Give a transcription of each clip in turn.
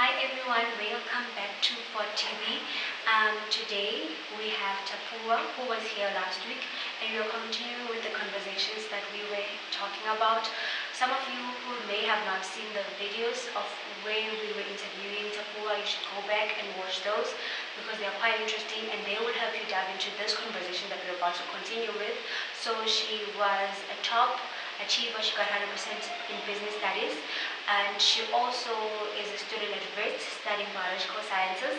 Hi everyone, welcome back to Fott TV. Today we have Tapuwa, who was here last week, and we are continuing with the conversations that we were talking about. Some of you who may have not seen the videos of where we were interviewing Tapuwa, you should go back and watch those because they are quite interesting and they will help you dive into this conversation that we're about to continue with. So she was a top achiever. She got 100% in business studies, and she also is a student at Fott studying biological sciences,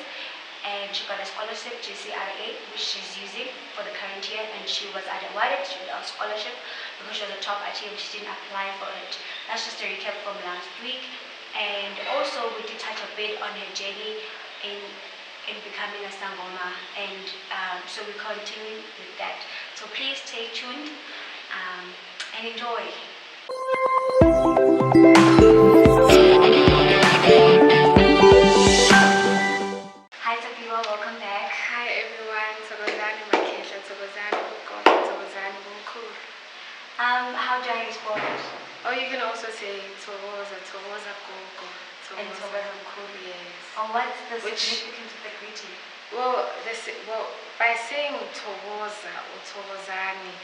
and she got a scholarship GCRA which she's using for the current year, and she was awarded with a scholarship because she was a top achiever. She didn't apply for it. That's just a recap from last week, and also we did touch a bit on her journey in becoming a bungoma, and so we continue with that. So please stay tuned and enjoy. Hi Tapuwa, welcome back. Hi everyone, Thokozani Makehla, Thokozani Bungoma, Thokozani Bunkulu. How do I spell it? Or you can also say Thokoza, Thokoza Gogo, And Thokoza Mkhulu. Yes. Oh, what's the significance of the greeting? Well, by saying Thokoza or Thokozani,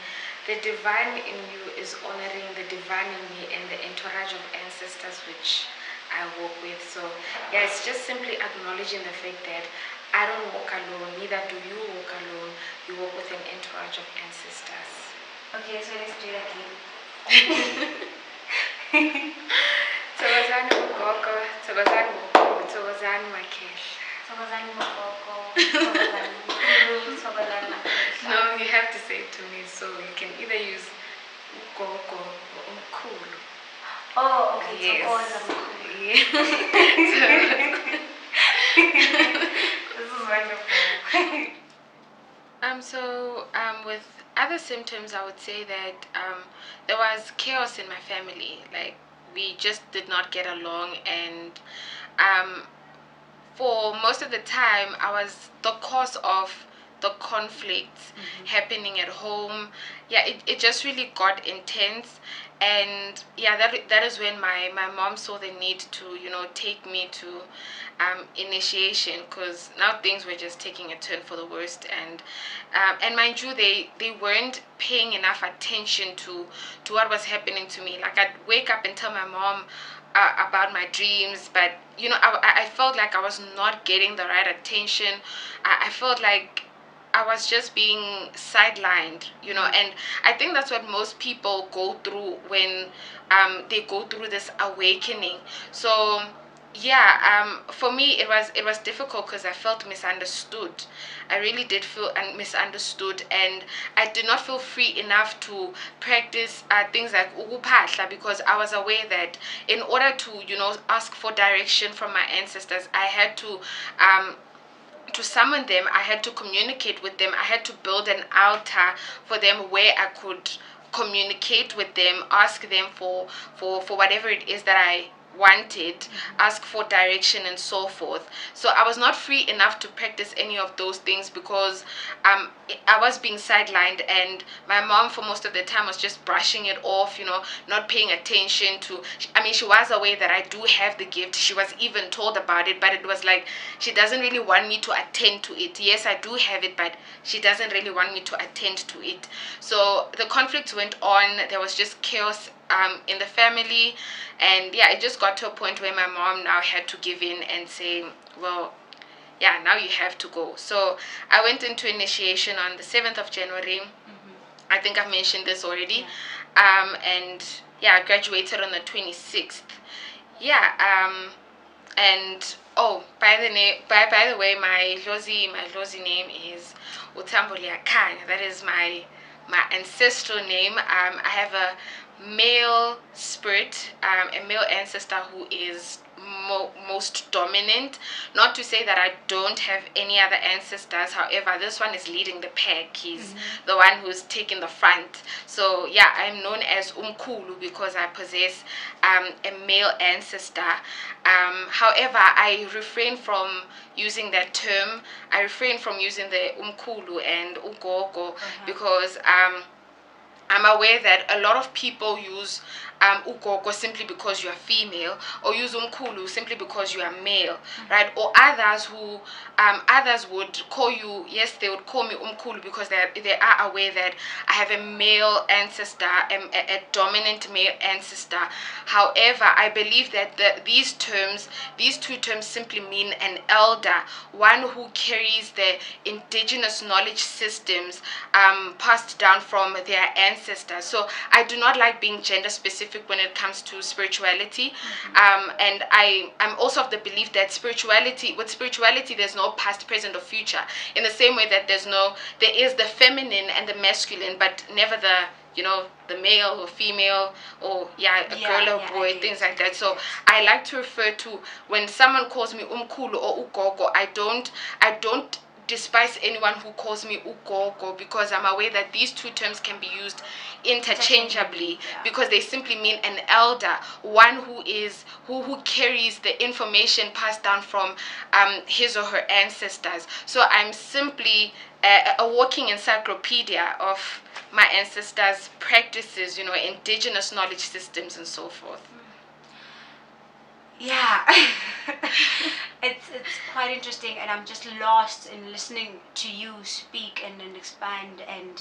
the divine in you is honoring the divine in me and the entourage of ancestors which I walk with. So yeah, it's just simply acknowledging the fact that I don't walk alone, neither do you walk alone. You walk with an entourage of ancestors. Okay, so let's do it again. Thokozani Bugogo, Thokozani Bunkulu, Thokozani Makehla. Thokozani Mokoko, Thokozani Mkhulu, Thokozani Makehla. No, you have to say it to me, so you can either use Ugogo or Umkhulu. Oh, okay, Yes. Thokoza Mkhulu. Yeah. This is wonderful. With other symptoms, I would say that there was chaos in my family. Like, we just did not get along, and for most of the time, I was the cause of the conflicts happening at home. Yeah, it just really got intense, and yeah, that is when my mom saw the need to take me to initiation, because now things were just taking a turn for the worst, and mind you, they weren't paying enough attention to what was happening to me. Like, I'd wake up and tell my mom about my dreams, but I felt like I was not getting the right attention. I felt like I was just being sidelined, and I think that's what most people go through when they go through this awakening. So yeah, for me it was difficult because I felt misunderstood. I really did feel misunderstood, and I did not feel free enough to practice things like ukupahla, because I was aware that in order to ask for direction from my ancestors, I had to summon them. I had to communicate with them. I had to build an altar for them where I could communicate with them, ask them for whatever it is that I wanted, ask for direction and so forth. So I was not free enough to practice any of those things because I was being sidelined, and my mom for most of the time was just brushing it off, not paying attention to. I mean, she was aware that I do have the gift. She was even told about it, but it was like she doesn't really want me to attend to it. Yes, I do have it, but she doesn't really want me to attend to it. So the conflict went on. There was just chaos in the family, and yeah, it just got to a point where my mom now had to give in and say, well, yeah, now you have to go. So I went into initiation on the 7th of January. I think I've mentioned this already. And yeah, I graduated on the 26th. Yeah. And oh, by the way, my Lozi name is Utambulia Khan. That is my ancestral name. I have a male spirit, a male ancestor who is most dominant. Not to say that I don't have any other ancestors, however, this one is leading the pack. He's the one who's taking the front. So yeah, I'm known as Umkhulu because I possess a male ancestor. However, I refrain from using that term. I refrain from using the Umkhulu and Ugogo because I'm aware that a lot of people use ugogo simply because you are female, or use umkhulu simply because you are male, right? Or others would call you, yes, they would call me umkhulu because they are aware that I have a male ancestor, a dominant male ancestor. However, I believe that these two terms simply mean an elder, one who carries the indigenous knowledge systems passed down from their ancestors. So I do not like being gender specific when it comes to spirituality. And I'm also of the belief that with spirituality there's no past, present, or future, in the same way that there is the feminine and the masculine, but never the male or female, or girl or boy, things like that. So I like to refer to, when someone calls me umkhulu or ugogo, I don't despise anyone who calls me ugogo, because I'm aware that these two terms can be used interchangeably, because they simply mean an elder, one who carries the information passed down from his or her ancestors. So I'm simply a walking encyclopedia of my ancestors' practices, indigenous knowledge systems and so forth. Yeah. it's quite interesting, and I'm just lost in listening to you speak and expand and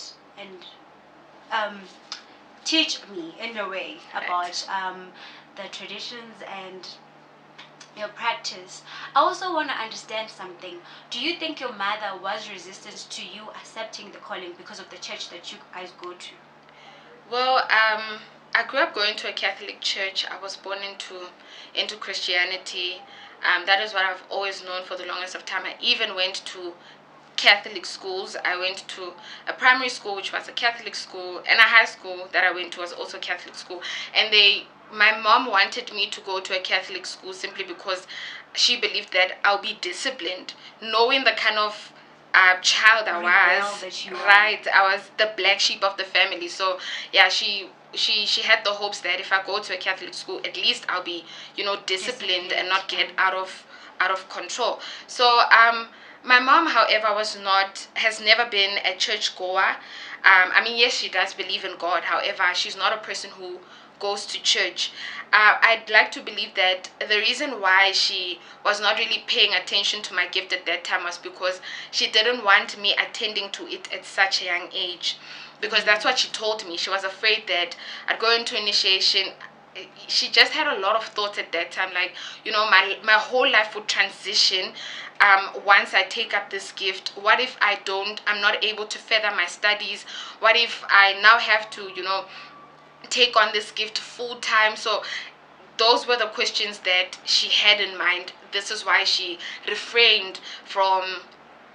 teach me in a way about the traditions and your practice. I also want to understand something. Do you think your mother was resistant to you accepting the calling because of the church that you guys go to? Well, I grew up going to a Catholic church. I was born into Christianity. That is what I've always known for the longest of time. I even went to Catholic schools. I went to a primary school, which was a Catholic school, and a high school that I went to was also a Catholic school. And my mom wanted me to go to a Catholic school simply because she believed that I'll be disciplined, knowing the kind of child I was. Right, I was the black sheep of the family. So yeah, she had the hopes that if I go to a Catholic school, at least I'll be disciplined and not get out of control. So my mom, however, has never been a church goer. I mean, yes, she does believe in God. However, she's not a person who goes to church. I'd like to believe that the reason why she was not really paying attention to my gift at that time was because she didn't want me attending to it at such a young age. Because that's what she told me. She was afraid that I'd go into initiation. She just had a lot of thoughts at that time, like, my whole life would transition once I take up this gift. What if I'm not able to further my studies? What if I now have to take on this gift full time? So those were the questions that she had in mind. This is why she refrained from,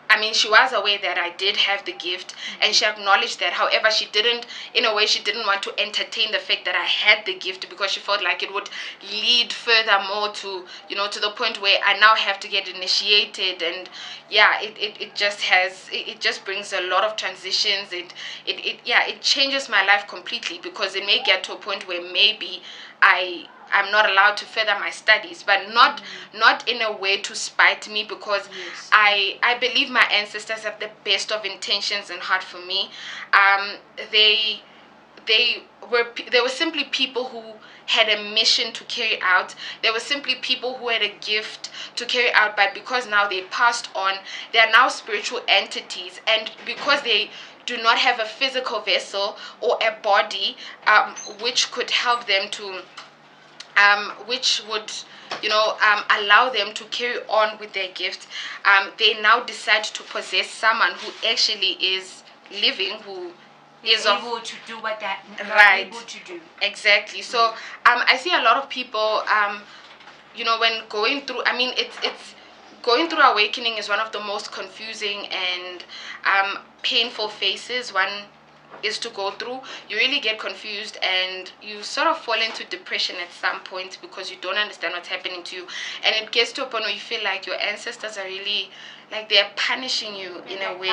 I mean, she was aware that I did have the gift, and she acknowledged that. However, she didn't want to entertain the fact that I had the gift, because she felt like it would lead furthermore to the point where I now have to get initiated. And yeah, it just brings a lot of transitions. It changes my life completely, because it may get to a point where maybe I'm not allowed to further my studies, but not in a way to spite me, because I believe my ancestors have the best of intentions in heart for me. They were simply people who had a mission to carry out. They were simply people who had a gift to carry out, but because now they passed on, they are now spiritual entities, and because they do not have a physical vessel or a body which could help them to which would allow them to carry on with their gift, they now decide to possess someone who actually is living, who is able to do what they're right able to do. Exactly. So I see a lot of people when going through, I mean, it's going through awakening is one of the most confusing and painful phases one is to go through. You really get confused, and you sort of fall into depression at some point, because you don't understand what's happening to you, and it gets to a point where you feel like your ancestors are really, like, they're punishing you in a way,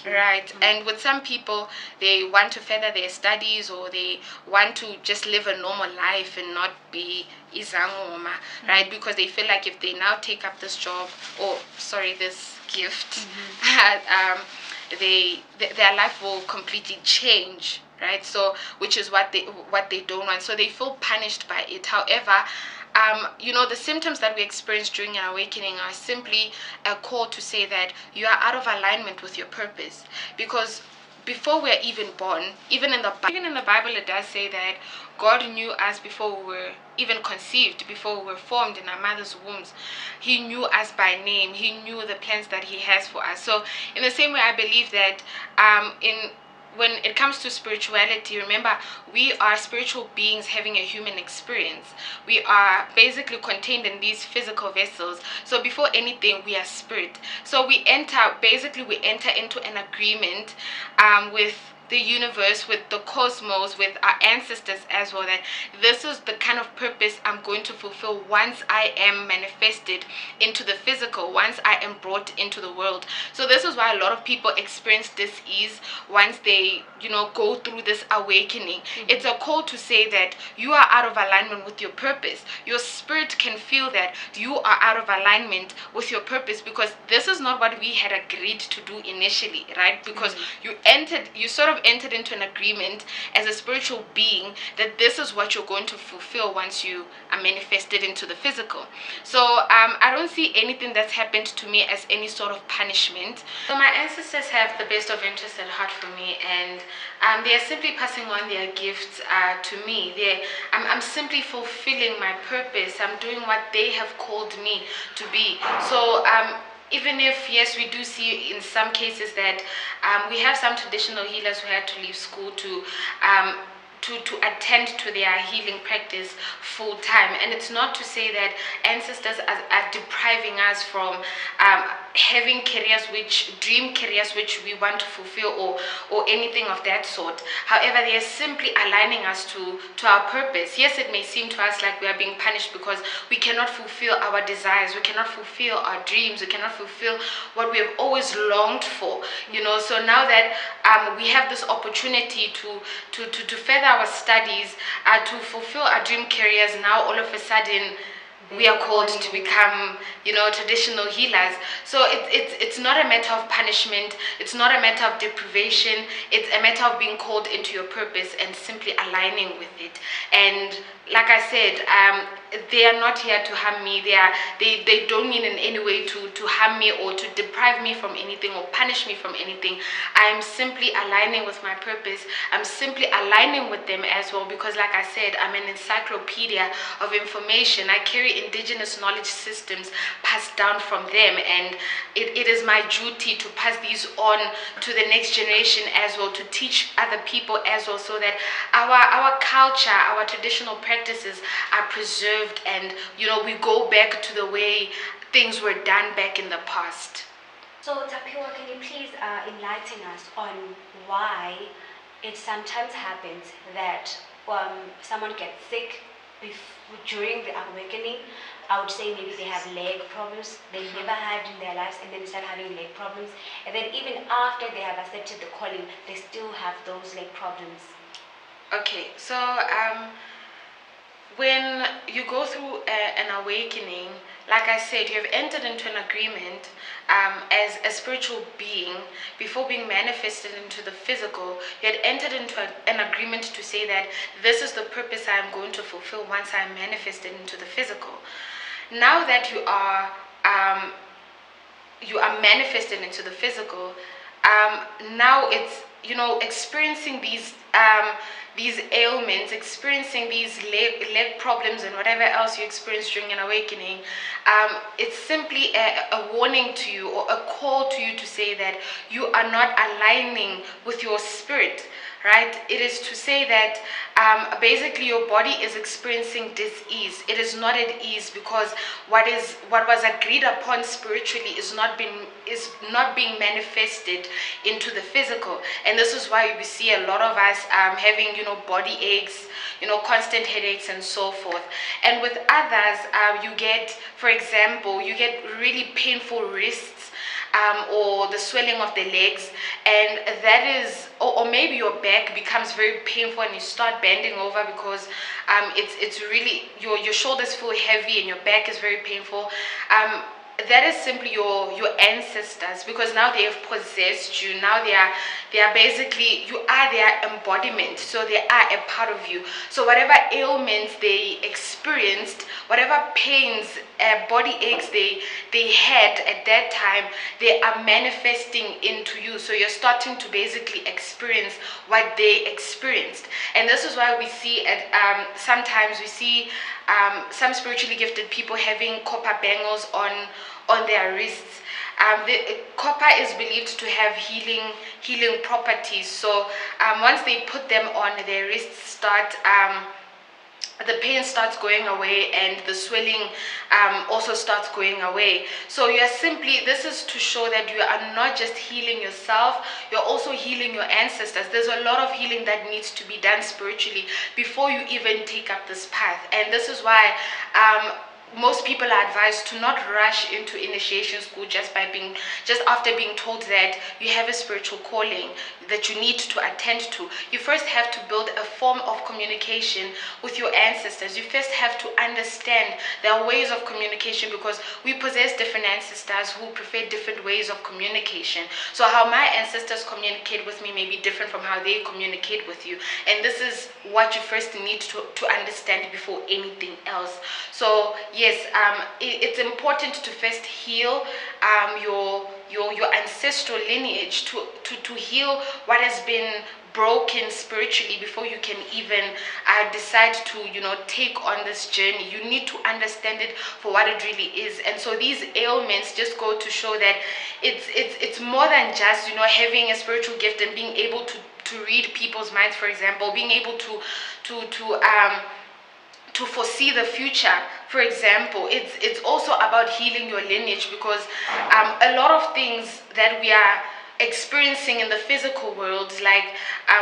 right? And with some people, they want to further their studies, or they want to just live a normal life and not be izangoma, right? Because they feel like if they now take up this job, or this gift, their life will completely change, right? So which is what they don't want, so they feel punished by it. However, the symptoms that we experience during an awakening are simply a call to say that you are out of alignment with your purpose. Because before we're even born, even in the Bible, it does say that God knew us before we were even conceived, before we were formed in our mother's wombs. He knew us by name. He knew the plans that he has for us. So in the same way, I believe that when it comes to spirituality, remember, we are spiritual beings having a human experience. We are basically contained in these physical vessels. So before anything, we are spirit. So we enter into an agreement with the universe, with the cosmos, with our ancestors as well, that this is the kind of purpose I'm going to fulfill once I am manifested into the physical, once I am brought into the world. So this is why a lot of people experience dis-ease once they go through this awakening. It's a call to say that you are out of alignment with your purpose. Your spirit can feel that you are out of alignment with your purpose, because this is not what we had agreed to do initially, right? Because you sort of entered into an agreement as a spiritual being that this is what you're going to fulfill once you are manifested into the physical. So I don't see anything that's happened to me as any sort of punishment. So my ancestors have the best of interest at heart for me, and they are simply passing on their gifts to me. I'm simply fulfilling my purpose. I'm doing what they have called me to be. So even if, yes, we do see in some cases that we have some traditional healers who had to leave school to attend to their healing practice full time. And it's not to say that ancestors are depriving us from having dream careers which we want to fulfill, or anything of that sort. However, they are simply aligning us to our purpose. Yes, it may seem to us like we are being punished because we cannot fulfill our desires, we cannot fulfill our dreams, we cannot fulfill what we have always longed for. So now that we have this opportunity to further our studies, to fulfill our dream careers, now all of a sudden we are called to become traditional healers. So it's not a matter of punishment, it's not a matter of deprivation, it's a matter of being called into your purpose and simply aligning with it. And like I said, they are not here to harm me. They don't mean in any way to harm me or to deprive me from anything or punish me from anything. I'm simply aligning with my purpose. I'm simply aligning with them as well, because like I said, I'm an encyclopedia of information. I carry indigenous knowledge systems passed down from them, and it is my duty to pass these on to the next generation as well, to teach other people as well, so that our culture, our traditional practices are preserved, and we go back to the way things were done back in the past. So Tapuwa, can you please enlighten us on why it sometimes happens that someone gets sick during the awakening? I would say maybe they have leg problems they never had in their lives, and then they start having leg problems, and then even after they have accepted the calling, they still have those leg problems. Okay, so when you go through an awakening, like I said, you have entered into an agreement as a spiritual being. Before being manifested into the physical, you had entered into an agreement to say that this is the purpose I am going to fulfill once I am manifested into the physical. Now that you are manifested into the physical, now it's experiencing these ailments, experiencing these leg problems and whatever else you experience during an awakening. It's simply a warning to you, or a call to you to say that you are not aligning with your spirit, right? It is to say that basically your body is experiencing dis-ease. It is not at ease because what was agreed upon spiritually is not being manifested into the physical. And this is why we see a lot of us having body aches, constant headaches and so forth. And with others, you get, for example, really painful wrists, or the swelling of the legs, and that is, or maybe your back becomes very painful and you start bending over because it's really your shoulders feel heavy and your back is very painful. that is simply your ancestors, because now they have possessed you. Now they are basically, you are their embodiment, so they are a part of you. So whatever ailments they experienced, whatever pains, body aches they had at that time, they are manifesting into you. So you're starting to basically experience what they experienced. And this is why we see sometimes we see some spiritually gifted people having copper bangles on their wrists. The copper is believed to have healing properties. So once they put them on, their wrists start, the pain starts going away, and the swelling also starts going away. So you are simply, this is to show that you are not just healing yourself, you're also healing your ancestors. There's a lot of healing that needs to be done spiritually before you even take up this path. And this is why most people are advised to not rush into initiation school just after being told that you have a spiritual calling that you need to attend to. You first have to build a form of communication with your ancestors. You first have to understand their ways of communication, because we possess different ancestors who prefer different ways of communication. So how my ancestors communicate with me may be different from how they communicate with you. And this is what you first need to understand before anything else. So yes, it's important to first heal your ancestral lineage, to heal what has been broken spiritually before you can even decide to take on this journey. You need to understand it for what it really is. And so these ailments just go to show that it's more than just having a spiritual gift and being able to read people's minds, for example, being able to foresee the future, for example. It's also about healing your lineage, because a lot of things that we are experiencing in the physical world, like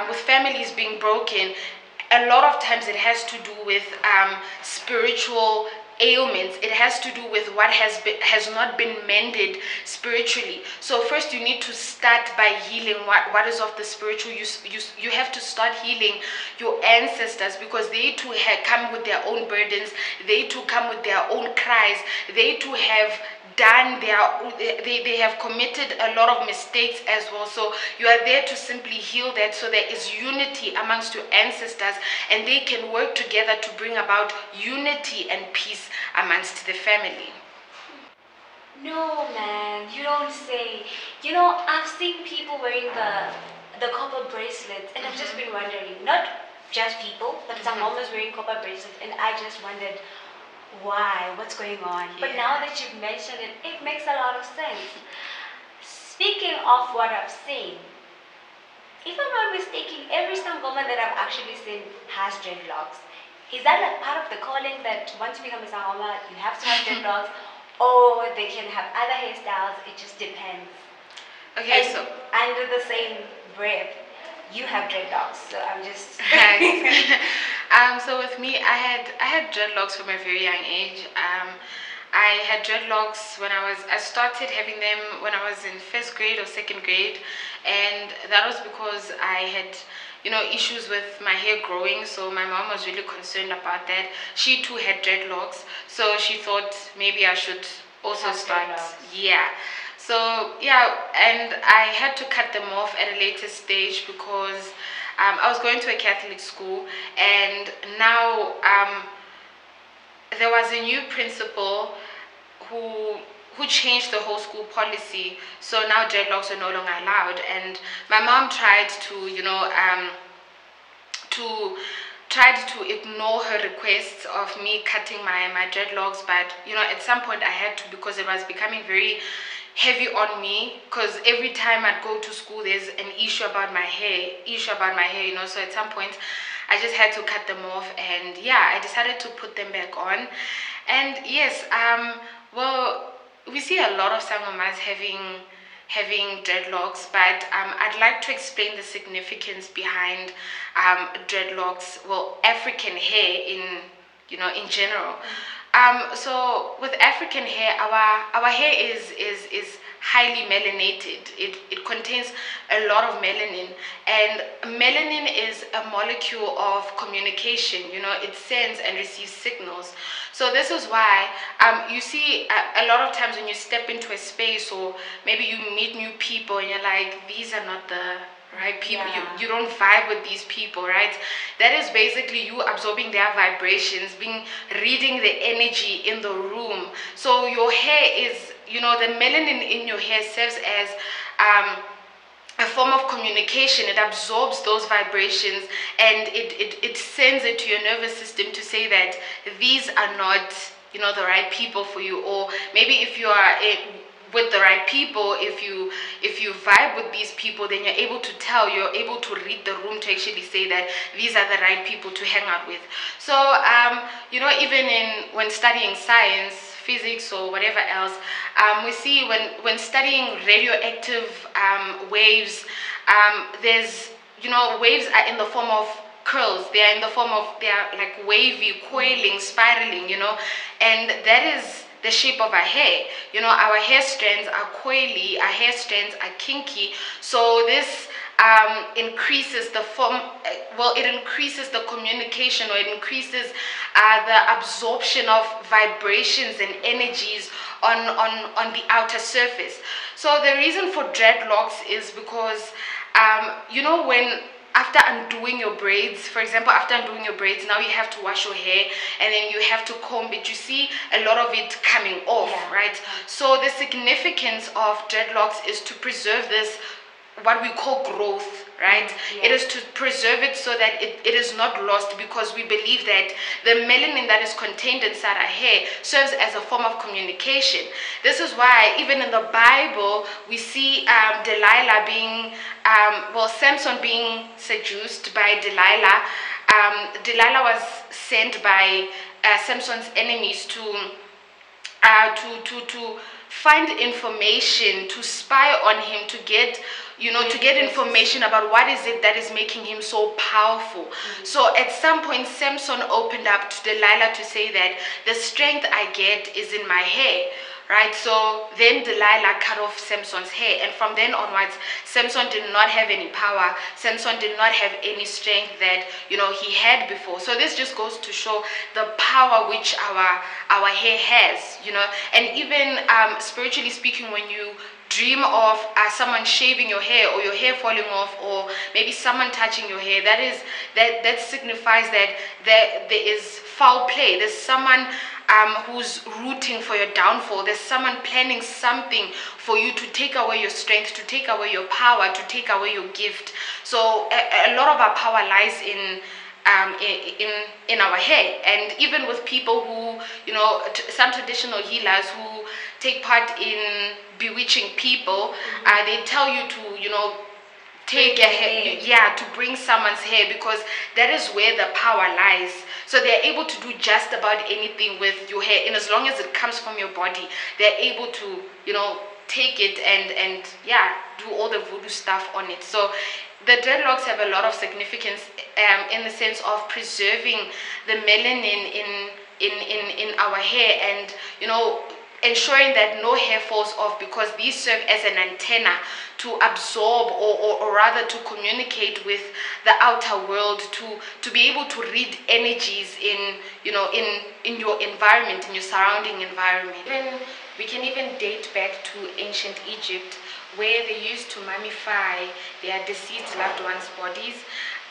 with families being broken, a lot of times it has to do with spiritual ailments. It has to do with what has not been mended spiritually. So first you need to start by healing what is of the spiritual. You have to start healing your ancestors, because they too come with their own burdens. They too come with their own cries. They too have done they have committed a lot of mistakes as well. So you are there to simply heal that, so there is unity amongst your ancestors, and they can work together to bring about unity and peace amongst the family. No, man, you don't say. I've seen people wearing the copper bracelets, and I've just been wondering, not just people, but some almost wearing copper bracelets, and I just wondered why, what's going on. But now that you've mentioned it, it makes a lot of sense. Speaking of what I've seen, if I'm not mistaken, every Sangoma that I've actually seen has dreadlocks. Is that like part of the calling, that once you become a Sangoma, you have to have dreadlocks, or they can have other hairstyles? It just depends. Okay, and so under the same breath, you have dreadlocks, so I'm just so with me, I had dreadlocks from a very young age. I had dreadlocks when I started having them when I was in first grade or second grade, and that was because I had issues with my hair growing. So my mom was really concerned about that. She too had dreadlocks, so she thought maybe I should also start. Yeah. So yeah, and I had to cut them off at a later stage, because I was going to a Catholic school, and now there was a new principal who changed the whole school policy. So now dreadlocks are no longer allowed, and my mom tried to ignore her requests of me cutting my dreadlocks, but at some point I had to, because it was becoming very heavy on me, because every time I'd go to school there's an issue about my hair, so at some point I just had to cut them off, and yeah, I decided to put them back on. And yes, well, we see a lot of Sangomas having dreadlocks, but I'd like to explain the significance behind dreadlocks, well, African hair in general. So with African hair, our hair is highly melanated. It contains a lot of melanin, and melanin is a molecule of communication. It sends and receives signals. So this is why you see a lot of times when you step into a space, or maybe you meet new people and you're like, these are not the right people. Yeah. You don't vibe with these people, right? That is basically you absorbing their vibrations, reading the energy in the room. So your hair is, the melanin in your hair serves as a form of communication. It absorbs those vibrations, and it sends it to your nervous system to say that these are not the right people for you. Or maybe if you are with the right people, if you vibe with these people, then you're able to read the room to actually say that these are the right people to hang out with. So even when studying science, physics, or whatever else, we see when studying radioactive waves, there's waves are in the form of curls. They are like wavy, coiling, spiraling, and that is the shape of our hair. Our hair strands are coily, our hair strands are kinky. So this increases the it increases the communication, or it increases the absorption of vibrations and energies on the outer surface. So the reason for dreadlocks is because when after undoing your braids, for example, after undoing your braids, now you have to wash your hair, and then you have to comb it. You see a lot of it coming off, right? So the significance of dreadlocks is to preserve this, what we call growth, right? It is to preserve it so that it is not lost, because we believe that the melanin that is contained inside our hair serves as a form of communication. This is why even in the Bible we see Delilah being Samson being seduced by Delilah. Delilah was sent by Samson's enemies to find information, to spy on him, to get information about what is it that is making him so powerful. So at some point Samson opened up to Delilah to say that the strength I get is in my hair, right? So then Delilah cut off Samson's hair, and from then onwards Samson did not have any power. Samson did not have any strength that he had before. So this just goes to show the power which our hair has, and even spiritually speaking, when you dream of someone shaving your hair, or your hair falling off, or maybe someone touching your hair, that signifies that there is foul play. There's someone who's rooting for your downfall. There's someone planning something for you to take away your strength, to take away your power, to take away your gift. So a lot of our power lies in our hair. And even with people who, some traditional healers who take part in bewitching people, they tell you to, take your hair, to bring someone's hair, because that is where the power lies. So they're able to do just about anything with your hair, and as long as it comes from your body, they're able to, take it and do all the voodoo stuff on it. So the dreadlocks have a lot of significance in the sense of preserving the melanin in our hair, and ensuring that no hair falls off, because these serve as an antenna to absorb, or rather to communicate with the outer world, to be able to read energies in your environment, in your surrounding environment. We can even date back to ancient Egypt, where they used to mummify their deceased loved ones' bodies.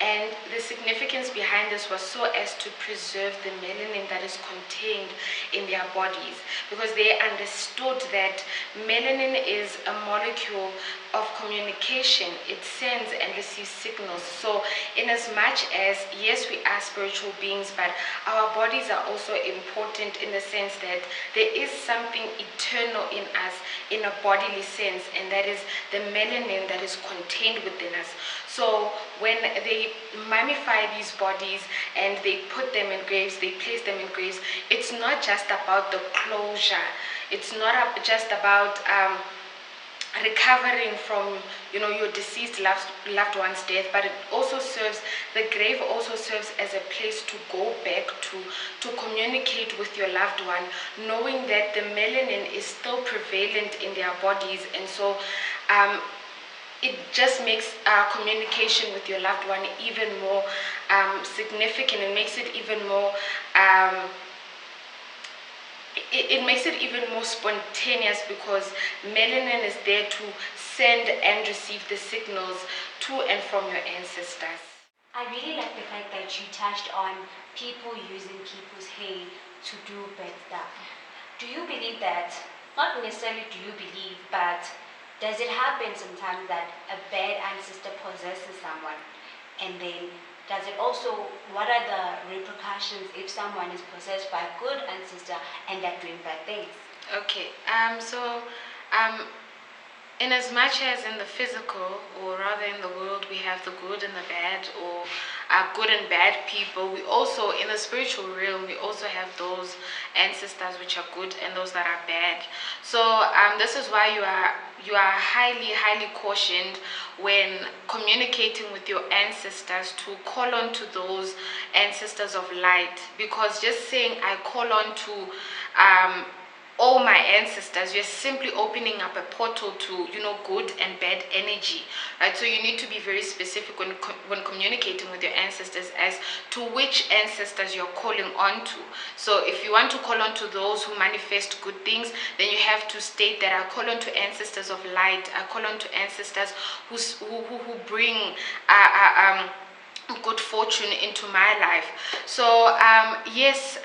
And the significance behind this was so as to preserve the melanin that is contained in their bodies, because they understood that melanin is a molecule of communication. It sends and receives signals. So in as much as, yes, we are spiritual beings, but our bodies are also important in the sense that there is something eternal in us in a bodily sense, and that is the melanin that is contained within us. So when they mummify these bodies and they put them in graves, they place them in graves, it's not just about the closure. It's not just about recovering from your deceased loved one's death, but it also serves, the grave also serves as a place to go back to communicate with your loved one, knowing that the melanin is still prevalent in their bodies. And so it just makes communication with your loved one even more significant. It makes it even more it makes it even more spontaneous, because melanin is there to send and receive the signals to and from your ancestors. I really like the fact that you touched on people using people's hair to do bad stuff. Do you believe that, not necessarily do you believe, but does it happen sometimes that a bad ancestor possesses someone? And then does it also, what are the repercussions if someone is possessed by a good ancestor and they're doing bad things? Okay, in as much as in the physical, or rather in the world, we have the good and the bad, or good and bad people, we also, in the spiritual realm, we also have those ancestors which are good and those that are bad. So this is why you are highly cautioned when communicating with your ancestors to call on to those ancestors of light, because just saying I call on to all my ancestors, you're simply opening up a portal to good and bad energy, right? So you need to be very specific when communicating with your ancestors as to which ancestors you're calling on to. So if you want to call on to those who manifest good things, then you have to state that I call on to ancestors of light, I call on to ancestors who bring good fortune into my life. So yes,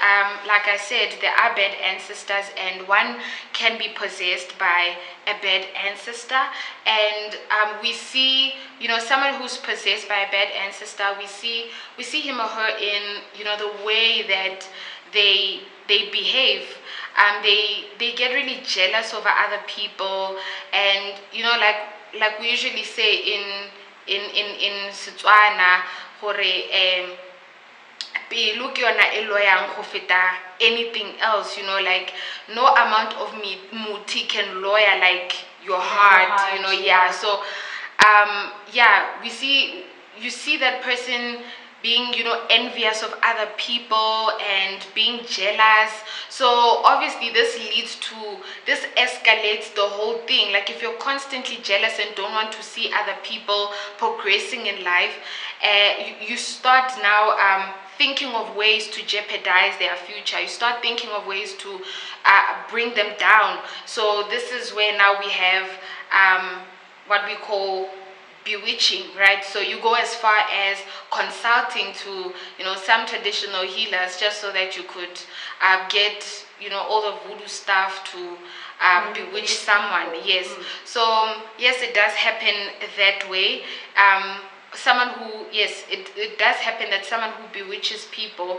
like I said, there are bad ancestors, and one can be possessed by a bad ancestor. And we see someone who's possessed by a bad ancestor, we see him or her in the way that they behave. They get really jealous over other people, and like we usually say in Setswana, gore pelo ke yona e loyang go feta anything else, like no amount of muti can lawyer like your heart, yeah. So you see that person being envious of other people and being jealous. So obviously this escalates the whole thing. Like if you're constantly jealous and don't want to see other people progressing in life, you start now thinking of ways to jeopardize their future. You start thinking of ways to bring them down. So this is where now we have what we call bewitching, right? So you go as far as consulting to some traditional healers just so that you could get all the voodoo stuff to bewitch someone. Yes. So yes, it does happen that way. It does happen that someone who bewitches people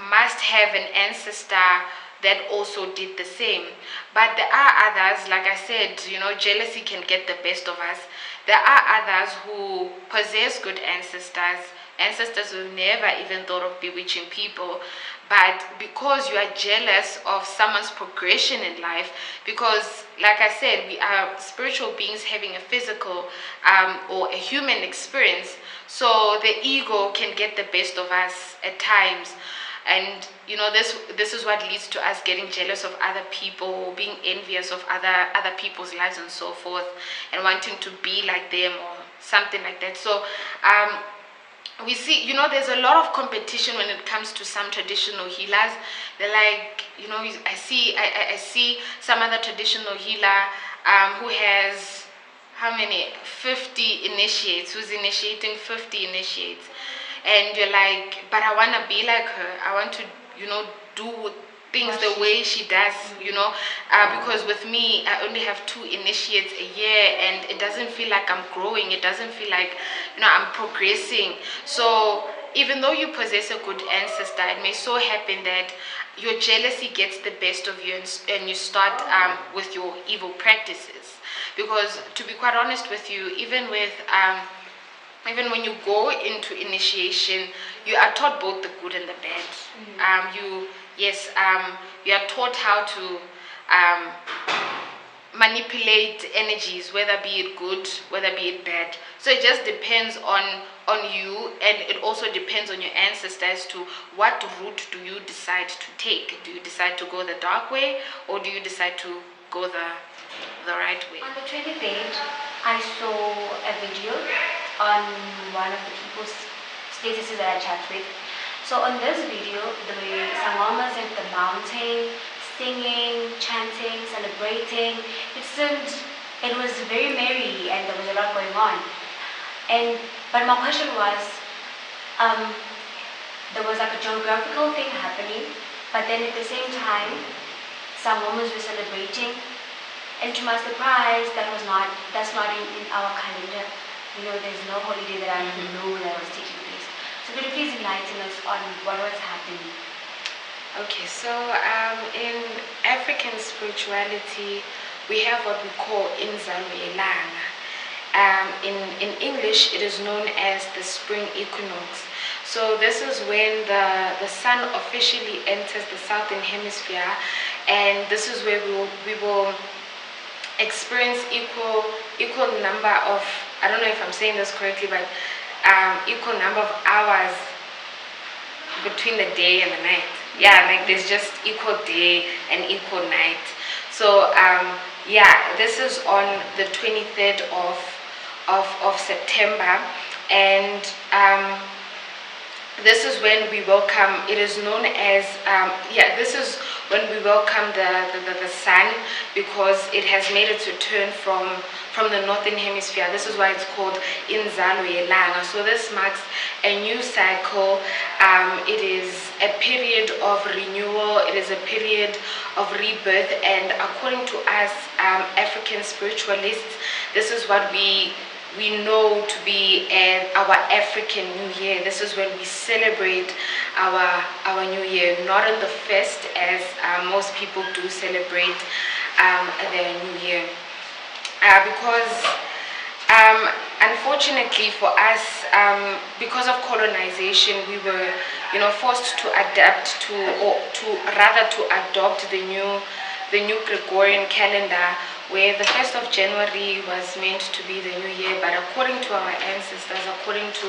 must have an ancestor that also did the same. But there are others, like I said, jealousy can get the best of us. There are others who possess good ancestors who never even thought of bewitching people. But because you are jealous of someone's progression in life, because like I said, we are spiritual beings having a physical or a human experience, so the ego can get the best of us at times. And this is what leads to us getting jealous of other people, being envious of other people's lives and so forth, and wanting to be like them or something like that. So we see, there's a lot of competition when it comes to some traditional healers. They're like, I see some other traditional healer who has how many 50 initiates, who's initiating 50 initiates. And you're like, but I want to be like her. I want to, do things the way she does, because with me, I only have 2 initiates a year, and it doesn't feel like I'm growing. It doesn't feel like, I'm progressing. So even though you possess a good ancestor, it may so happen that your jealousy gets the best of you, and you start with your evil practices. Because to be quite honest with you, even when you go into initiation, you are taught both the good and the bad. You are taught how to manipulate energies, whether be it good, whether be it bad. So it just depends on you, and it also depends on your ancestors to what route do you decide to take. Do you decide to go the dark way, or do you decide to go the right way? On the 23rd, I saw a video on one of the people's statuses that I chat with. So on this video, the Sangomas at the mountain, singing, chanting, celebrating. It was very merry and there was a lot going on. But my question was, there was like a geographical thing happening, but then at the same time, some women were celebrating. And to my surprise, that's not in our calendar. You know, there's no holiday that I know that was taking place. So could you please enlighten us on what was happening? Okay, so in African spirituality, we have what we call Inzalo Elanga. In English, it is known as the spring equinox. So this is when the sun officially enters the southern hemisphere, and this is where we will experience equal number of, I don't know if I'm saying this correctly, but equal number of hours between the day and the night. Yeah, like there's just equal day and equal night. So yeah, this is on the 23rd of September, and this is when we welcome, it is known as, this is when we welcome the sun, because it has made its return from the northern hemisphere. This is why it's called Inzalo Yelanga. So this marks a new cycle. It is a period of renewal. It is a period of rebirth, and according to us African spiritualists, this is what we know to be our African New Year. This is when we celebrate our New Year, not on the first as most people do celebrate their New Year. Because unfortunately for us, because of colonization, we were forced to adapt to, or to adopt the new Gregorian calendar, where the 1st of January was meant to be the new year. But according to our ancestors, according to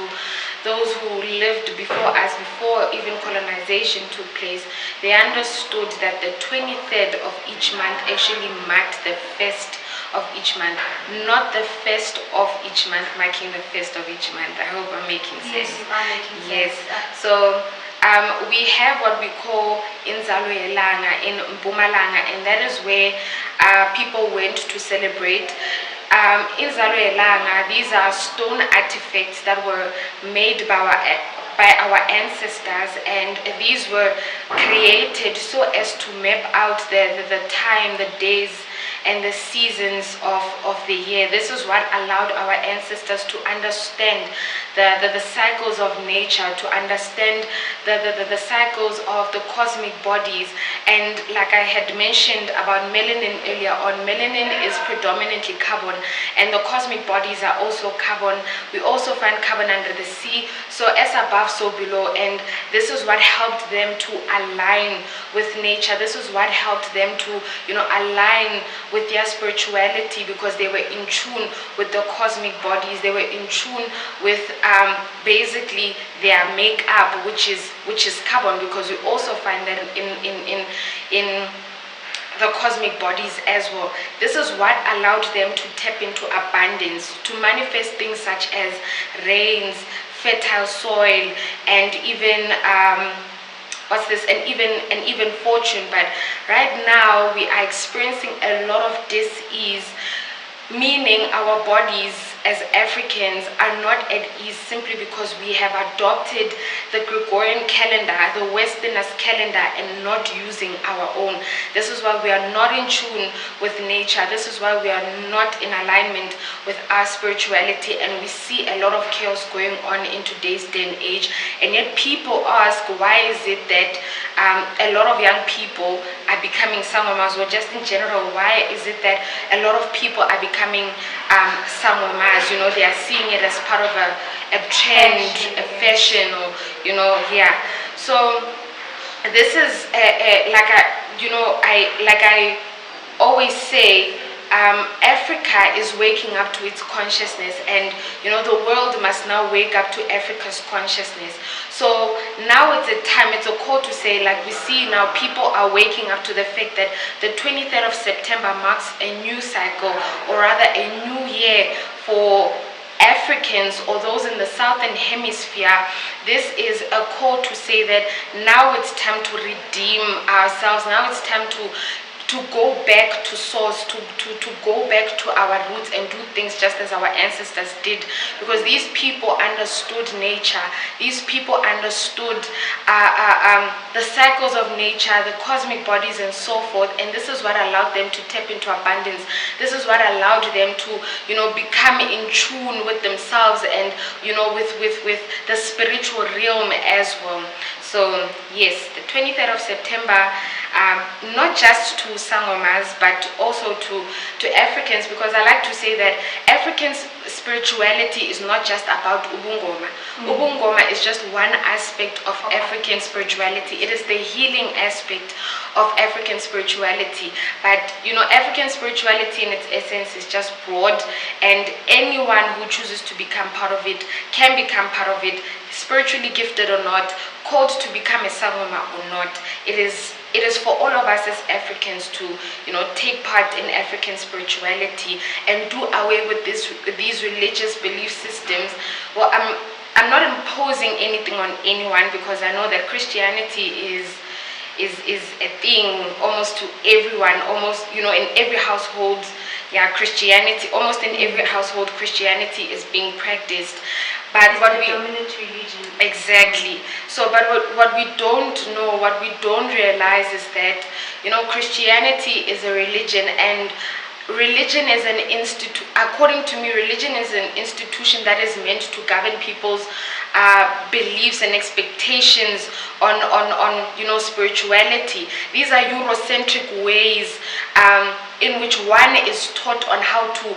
those who lived before us, before even colonization took place, they understood that the 23rd of each month actually marked the first of each month, not the first of each month marking the first of each month. I hope I'm making sense. Yes, you are making sense. Yes. So we have what we call Inzalo Yelanga in Mpumalanga, and that is where people went to celebrate. Inzalo Yelanga, these are stone artifacts that were made by our ancestors, and these were created so as to map out the time, the days, and the seasons of the year. This is what allowed our ancestors to understand the cycles of nature, to understand the cycles of the cosmic bodies. And like I had mentioned about melanin earlier on, melanin is predominantly carbon, and the cosmic bodies are also carbon. We also find carbon under the sea, so as above so below. And this is what helped them to align with nature. This is what helped them to align with their spirituality, because they were in tune with the cosmic bodies. They were in tune with basically their makeup, which is carbon, because we also find that in the cosmic bodies as well. This is what allowed them to tap into abundance, to manifest things such as rains, fertile soil, and even and even fortune. But right now we are experiencing a lot of dis-ease, meaning our bodies as Africans are not at ease simply because we have adopted the Gregorian calendar, the Westerners calendar, and not using our own. This is why we are not in tune with nature. This is why we are not in alignment with our spirituality, and we see a lot of chaos going on in today's day and age. And yet people ask, why is it that a lot of young people are becoming Sangomas, or just in general, why is it that a lot of people are becoming Sangomas? They are seeing it as part of a trend, a fashion, or yeah. So this is like I always say, Africa is waking up to its consciousness, and the world must now wake up to Africa's consciousness. So now it's a time, it's a call to say, like we see now, people are waking up to the fact that the 23rd of September marks a new cycle, or rather a new year for Africans or those in the southern hemisphere. This is a call to say that now it's time to redeem ourselves. Now it's time to go back to source, to go back to our roots and do things just as our ancestors did, because these people understood nature. These people understood the cycles of nature, the cosmic bodies and so forth, and this is what allowed them to tap into abundance. This is what allowed them to become in tune with themselves and with the spiritual realm as well. So yes, the 23rd of September, not just to Sangomas but also to Africans, because I like to say that African spirituality is not just about Ubungoma. Ubungoma is just one aspect of African spirituality. It is the healing aspect of African spirituality, but African spirituality in its essence is just broad, and anyone who chooses to become part of it can become part of it, spiritually gifted or not, called to become a Sangoma or not. It is for all of us as Africans to take part in African spirituality and do away with these religious belief systems. Well, I'm not imposing anything on anyone, because I know that Christianity is a thing almost to everyone, almost in every household. Christianity, almost in every household, Christianity is being practiced. But it's what the we dominant religion. Exactly. So, but what we don't know, what we don't realize is that Christianity is a religion, and religion is an institute. According to me, religion is an institution that is meant to govern people's beliefs and expectations on spirituality. These are Eurocentric ways in which one is taught on how to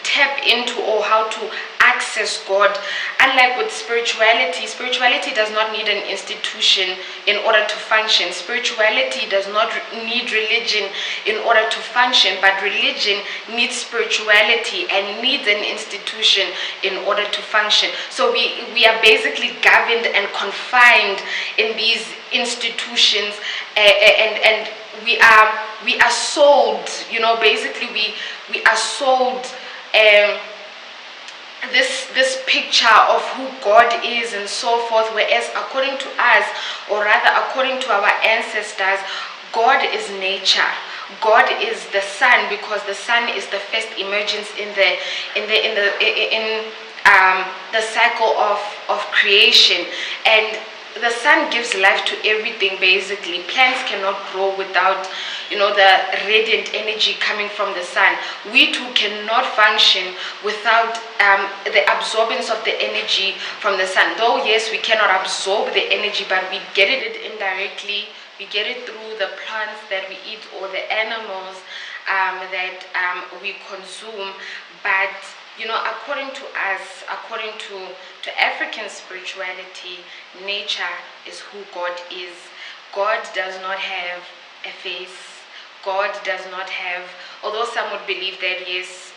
tap into or how to access God. Unlike with spirituality does not need an institution in order to function. Spirituality does not need religion in order to function, but religion needs spirituality and needs an institution in order to function. So we are basically governed and confined in these institutions, and we are sold, basically we are sold this picture of who God is and so forth, whereas according to us, or rather according to our ancestors, God is nature. God is the sun, because the sun is the first emergence in the cycle of creation, and the sun gives life to everything. Basically, plants cannot grow without the radiant energy coming from the sun. We too cannot function without the absorbance of the energy from the sun. Though yes, we cannot absorb the energy, but we get it indirectly. We get it through the plants that we eat or the animals that we consume. But according to us, according to African spirituality, nature is who God is. God does not have a face. God does not have, although some would believe that yes,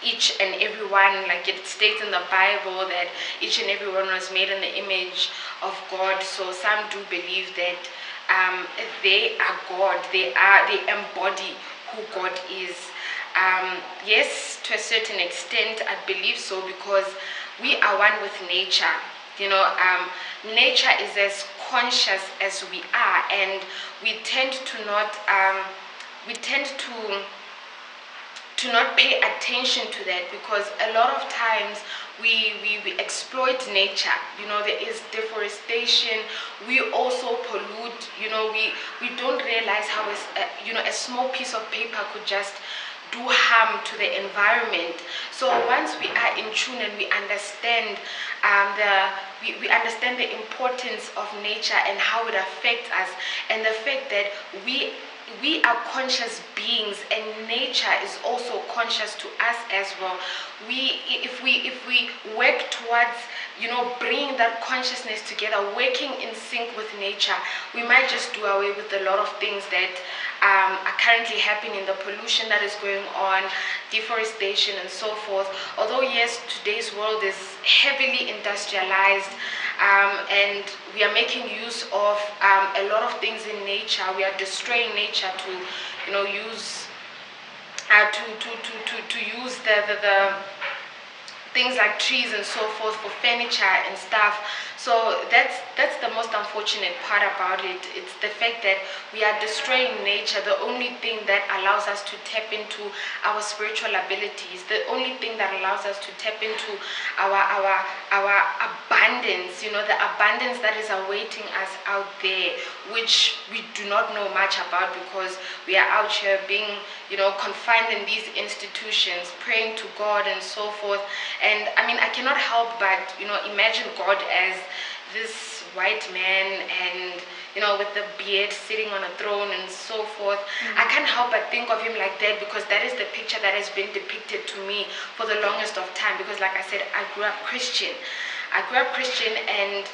each and every one, like it states in the Bible, that each and every one was made in the image of God. So some do believe that they are God. They embody who God is. Yes, to a certain extent, I believe so, because we are one with nature. Nature is as conscious as we are, and we tend to not pay attention to that, because a lot of times we exploit nature. There is deforestation. We also pollute. We don't realize how a small piece of paper could just do harm to the environment. So once we are in tune and we understand we understand the importance of nature and how it affects us, and the fact that we are conscious beings and nature is also conscious to us as well. If we work towards bringing that consciousness together, working in sync with nature, we might just do away with a lot of things that are currently happening, the pollution that is going on, deforestation and so forth. Although yes, today's world is heavily industrialized, and we are making use of a lot of things in nature. We are destroying nature to, use to use the things like trees and so forth for furniture and stuff. So that's the most unfortunate part about it. It's the fact that we are destroying nature, the only thing that allows us to tap into our spiritual abilities, the only thing that allows us to tap into our abundance, the abundance that is awaiting us out there, which we do not know much about because we are out here being, confined in these institutions, praying to God and so forth. And I mean, I cannot help but, imagine God as this white man and, with the beard sitting on a throne and so forth. I can't help but think of him like that because that is the picture that has been depicted to me for the longest of time. Because like I said, I grew up Christian. And,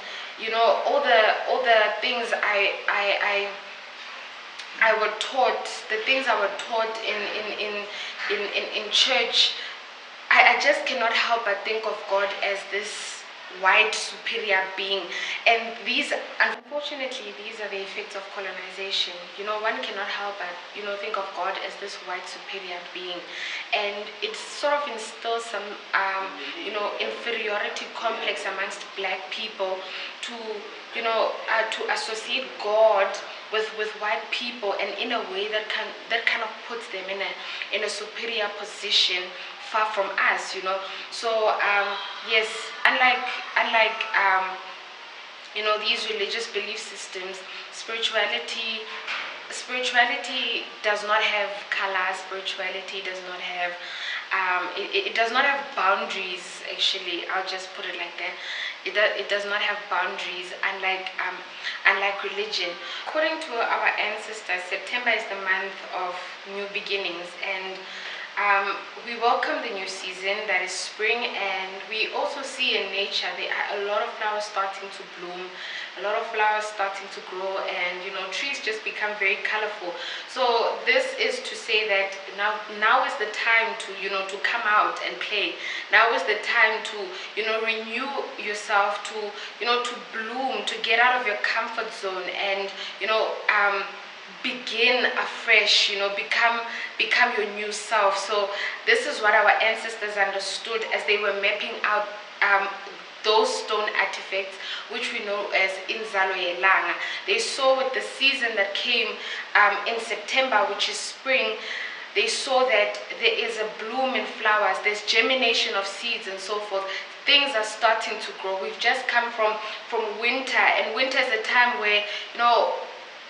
all the things I were taught, the things I were taught in church, I just cannot help but think of God as this white superior being. And unfortunately, these are the effects of colonization. One cannot help but, think of God as this white superior being. And it sort of instills some, inferiority complex amongst black people to, to associate God with white people, and in a way that kind of puts them in a superior position far from us. So yes, unlike these religious belief systems, spirituality does not have color. Spirituality does not have it does not have boundaries. Actually, I'll just put it like that. It does not have boundaries, unlike religion. According to our ancestors, September is the month of new beginnings, and we welcome the new season, that is spring. And we also see in nature there are a lot of flowers starting to bloom, a lot of flowers starting to grow, and trees just become very colorful. So this is to say that now is the time to to come out and play. Now is the time to renew yourself, to to bloom, to get out of your comfort zone, and begin afresh, become your new self. So this is what our ancestors understood as they were mapping out those stone artifacts, which we know as Inzalo Yelanga. They saw with the season that came in September, which is spring. They saw that there is a bloom in flowers, there's germination of seeds and so forth. Things are starting to grow. We've just come from winter, and winter is a time where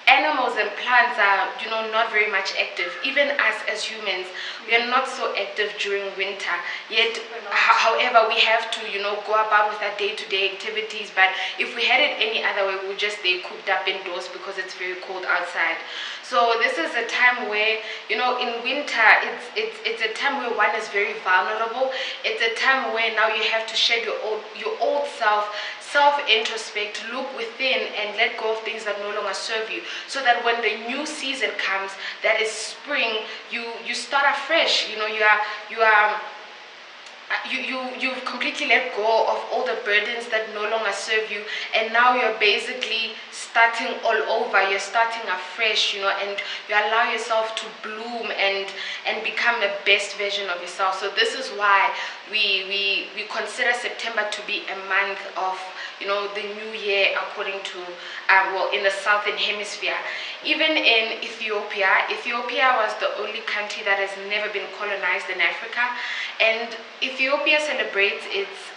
animals and plants are not very much active. Even us as humans, we are not so active during winter. Yet however, we have to go about with our day-to-day activities. But if we had it any other way, we would just stay cooped up indoors because it's very cold outside. So this is a time where in winter it's a time where one is very vulnerable. It's a time where now you have to shed your old self-introspect, look within, and let go of things that no longer serve you, so that when the new season comes, that is spring, you start afresh. You've completely let go of all the burdens that no longer serve you, and now you're basically starting all over. You're starting afresh, and you allow yourself to bloom and become the best version of yourself. So this is why we consider September to be a month of the new year, according to in the southern hemisphere. Even in Ethiopia was the only country that has never been colonized in Africa, and Ethiopia celebrates its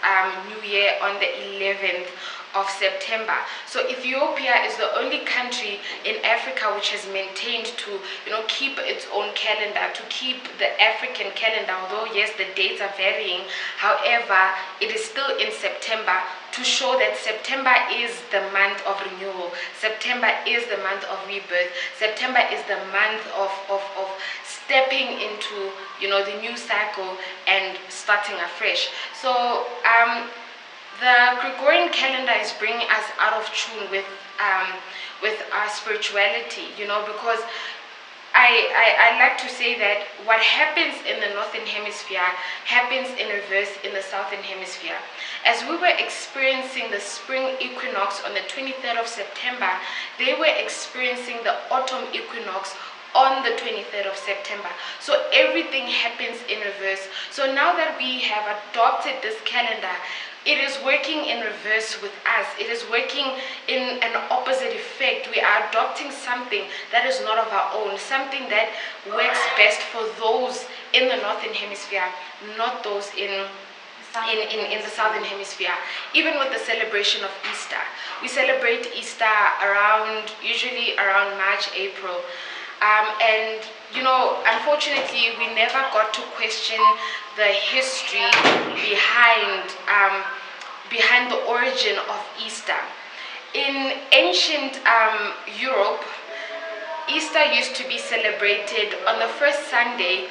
new year on the 11th of September. So Ethiopia is the only country in Africa which has maintained to keep its own calendar, to keep the African calendar. Although yes, the dates are varying, however it is still in September, to show that September is the month of renewal. September is the month of rebirth. September is the month of stepping into the new cycle and starting afresh. So the Gregorian calendar is bringing us out of tune with our spirituality, because I like to say that what happens in the northern hemisphere happens in reverse in the southern hemisphere. As we were experiencing the spring equinox on the 23rd of September, they were experiencing the autumn equinox on the 23rd of September. So everything happens in reverse. So now that we have adopted this calendar, it is working in reverse with us. It is working in an opposite effect. We are adopting something that is not of our own, something that works best for those in the northern hemisphere, not those in the southern hemisphere. Even with the celebration of Easter, we celebrate Easter usually around March, April. And unfortunately, we never got to question the history behind the origin of Easter. In ancient Europe, Easter used to be celebrated on the first Sunday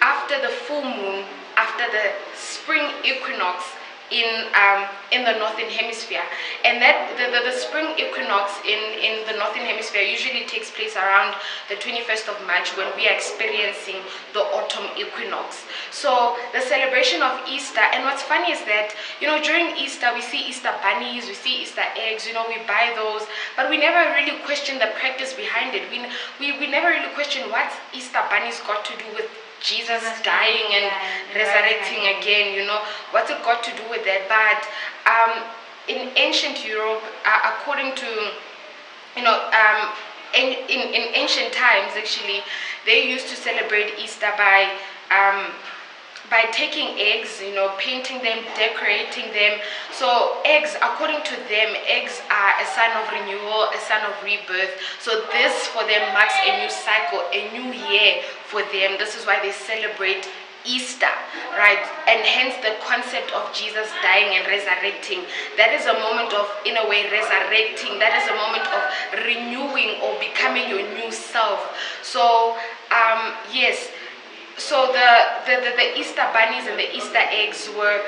after the full moon, after the spring equinox in the northern hemisphere. And that the spring equinox in the northern hemisphere usually takes place around the 21st of March, when we are experiencing the autumn equinox. So the celebration of Easter, and what's funny is that during Easter we see Easter bunnies, we see Easter eggs, we buy those, but we never really question the practice behind it. We never really question what Easter bunnies got to do with Jesus dying and resurrecting again, what's it got to do with that? But in ancient Europe, according to, in ancient times, actually, they used to celebrate Easter by taking eggs, painting them, decorating them. So eggs, according to them, eggs are a sign of renewal, a sign of rebirth. So this for them marks a new cycle, a new year for them. This is why they celebrate Easter, right? And hence the concept of Jesus dying and resurrecting. That is a moment of, in a way, resurrecting. That is a moment of renewing or becoming your new self. So yes. So the Easter bunnies and the Easter eggs were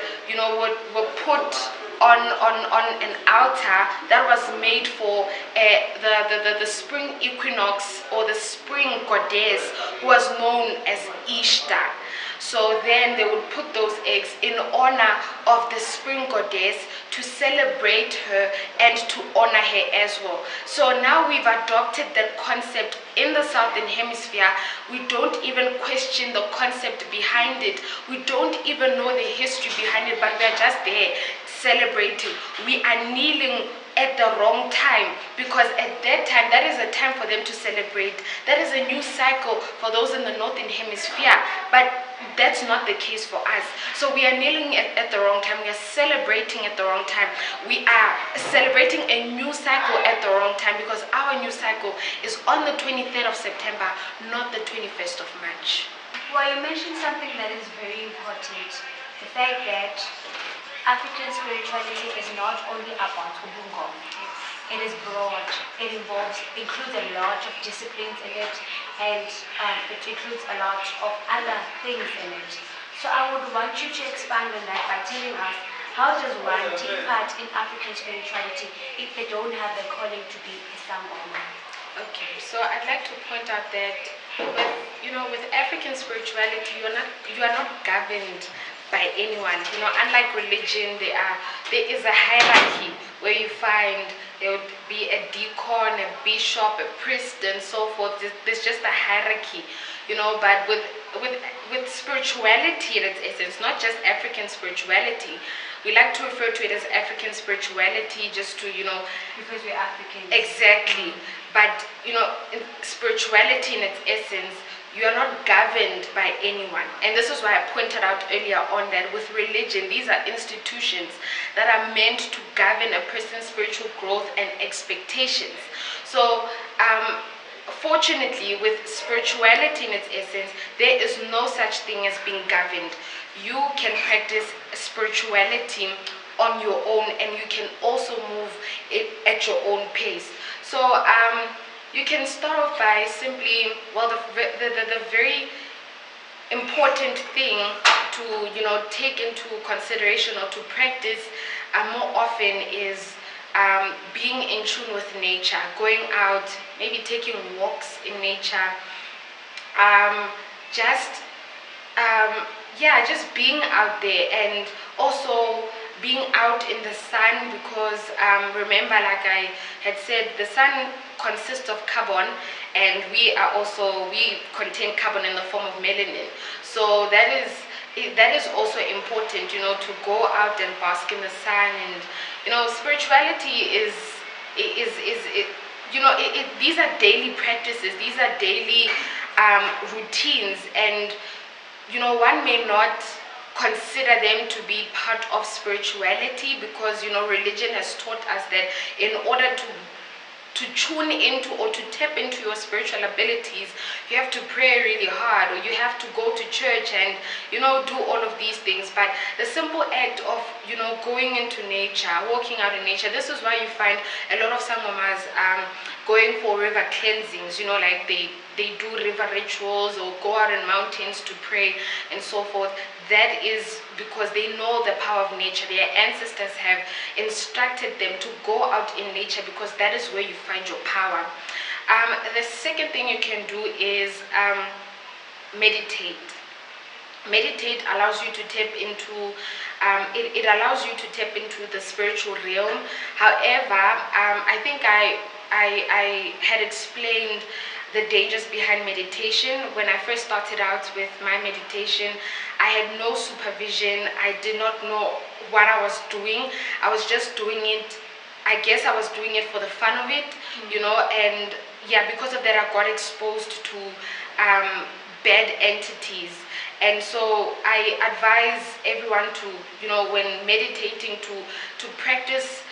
put on an altar that was made for the spring equinox, or the spring goddess, who was known as Ishtar. So then they would put those eggs in honor of the spring goddess, to celebrate her and to honor her as well. So now we've adopted that concept in the southern hemisphere. We don't even question the concept behind it. We don't even know the history behind it, but we are just there celebrating. We are kneeling at the wrong time, because at that time, that is a time for them to celebrate. That is a new cycle for those in the northern hemisphere, but that's not the case for us. So we are kneeling at the wrong time. We are celebrating at the wrong time. We are celebrating a new cycle at the wrong time, because our new cycle is on the 23rd of September, not the 21st of March. Well, you mentioned something that is very important. The fact that African spirituality is not only about Ubungoma. It is broad. It includes a lot of disciplines in it, and it includes a lot of other things in it. So I would want you to expand on that by telling us, how does one take part in African spirituality if they don't have the calling to be a sangoma? Okay, so I'd like to point out that with African spirituality, you are not governed by anyone. Unlike religion, there is a hierarchy where you find there would be a deacon, a bishop, a priest, and so forth. There's just a hierarchy, But with spirituality in its essence, not just African spirituality, we like to refer to it as African spirituality, just to because we're Africans. Exactly. But in spirituality in its essence, you are not governed by anyone. And this is why I pointed out earlier on that with religion, these are institutions that are meant to govern a person's spiritual growth and expectations. So fortunately, with spirituality in its essence, there is no such thing as being governed. You can practice spirituality on your own, and you can also move it at your own pace. So you can start off by simply, the very important thing to take into consideration or to practice more often is being in tune with nature, going out, maybe taking walks in nature, um, just just being out there, and also being out in the sun, because remember, like I had said, the sun consists of carbon, and we contain carbon in the form of melanin. So that is also important, to go out and bask in the sun. And spirituality these are daily practices, these are daily routines, and one may not consider them to be part of spirituality, because religion has taught us that in order to tune into or to tap into your spiritual abilities, you have to pray really hard, or you have to go to church and do all of these things. But the simple act of going into nature, walking out in nature, this is why you find a lot of sangomas going for river cleansings, like they do river rituals, or go out in mountains to pray and so forth. That is because they know the power of nature. Their ancestors have instructed them to go out in nature, because that is where you find your power. The second thing you can do is meditate. Meditate allows you to tap into it allows you to tap into the spiritual realm. However, I think I had explained the dangers behind meditation. When I first started out with my meditation, I had no supervision. I did not know what I was doing. I was just doing it. I guess I was doing it for the fun of it, and because of that, I got exposed to bad entities. And so I advise everyone to, when meditating, to practice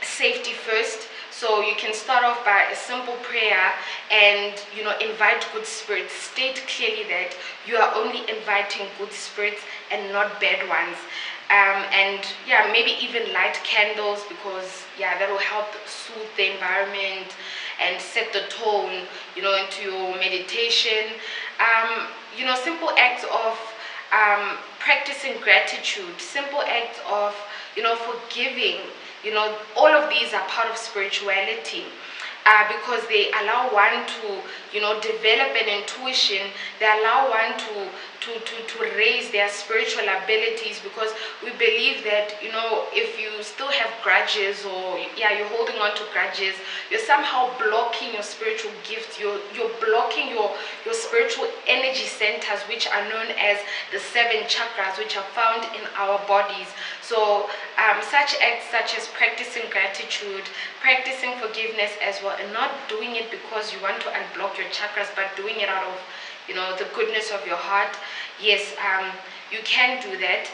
safety first. So you can start off by a simple prayer and invite good spirits. State clearly that you are only inviting good spirits and not bad ones. And maybe even light candles, because that will help soothe the environment and set the tone into your meditation. Simple acts of practicing gratitude, simple acts of forgiving, all of these are part of spirituality, because they allow one to develop an intuition. They allow one to raise their spiritual abilities, because we believe that if you still have grudges, or you're holding on to grudges, you're somehow blocking your spiritual gifts. You're blocking your spiritual energy centers, which are known as the 7 chakras, which are found in our bodies. So such acts such as practicing gratitude, practicing forgiveness as well, and not doing it because you want to unblock your chakras, but doing it out of the goodness of your heart. Yes, you can do that.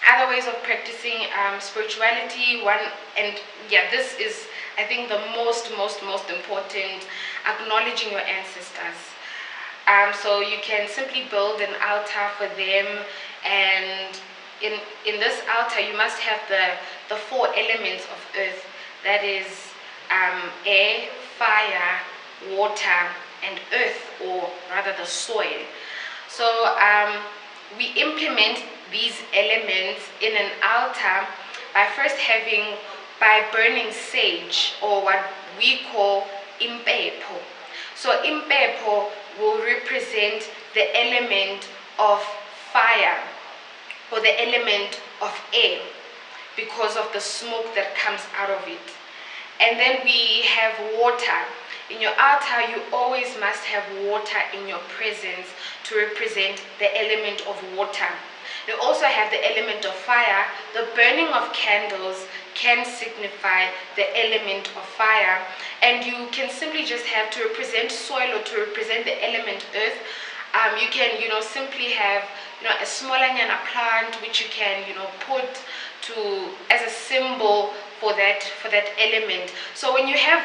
Other ways of practicing spirituality, this is, I think, the most important, acknowledging your ancestors. So you can simply build an altar for them, and in this altar you must have the 4 elements of earth, that is air, fire, water, and earth, or rather the soil. So we implement these elements in an altar by burning sage, or what we call impepo. So impepo will represent the element of fire, or the element of air, because of the smoke that comes out of it. And then we have water. In your altar, you always must have water in your presence to represent the element of water. You also have the element of fire. The burning of candles can signify the element of fire. And you can simply just have, to represent soil, or to represent the element earth, you can simply have a small plant, which you can put as a symbol for that element. So when you have,